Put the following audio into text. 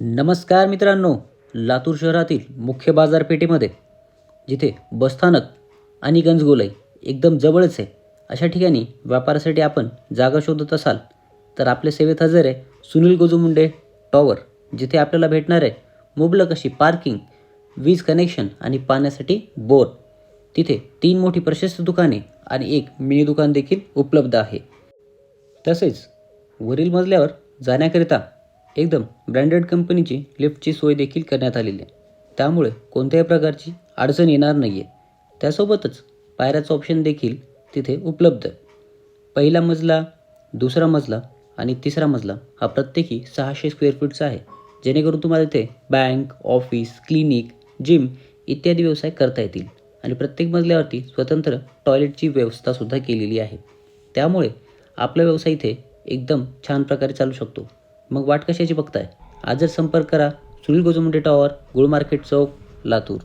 नमस्कार मित्रांनो, लातूर शहरातील मुख्य बाजारपेठेमध्ये जिथे बसस्थानक आणि गंजगोलाई एकदम जवळच आहे, अशा ठिकाणी व्यापारासाठी आपण जागा शोधत असाल तर आपल्या सेवेत हजर आहे सुनील गोजमुंडे टॉवर, जिथे आपल्याला भेटणार आहे मुबलक अशी पार्किंग, वीज कनेक्शन आणि पाण्यासाठी बोर. तिथे 3 मोठी प्रशस्त दुकाने आणि एक मिनी दुकान देखील उपलब्ध आहे. तसेच वरील मजल्यावर जाण्याकरिता एकदम ब्रँडेड कंपनीची लिफ्टची सोय देखील करण्यात आलेली आहे. त्यामुळे कोणत्याही प्रकारची अडचण येणार नाही आहे. त्यासोबतच पायऱ्याचं ऑप्शन देखील तिथे उपलब्ध आहे. पहिला मजला, दुसरा मजला आणि तिसरा मजला हा प्रत्येकी 600 स्क्वेअर फूटचा आहे, जेणेकरून तुम्हाला इथे बँक, ऑफिस, क्लिनिक, जिम इत्यादी व्यवसाय करता येतील. आणि प्रत्येक मजल्यावरती स्वतंत्र टॉयलेटची व्यवस्थासुद्धा केलेली आहे. त्यामुळे आपला व्यवसाय इथे एकदम छान प्रकारे चालू शकतो. मग वाट कशाची बघताय? आजच संपर्क करा सुनील गोजमुंडे टॉवर, गुळ मार्केट चौक, लातूर.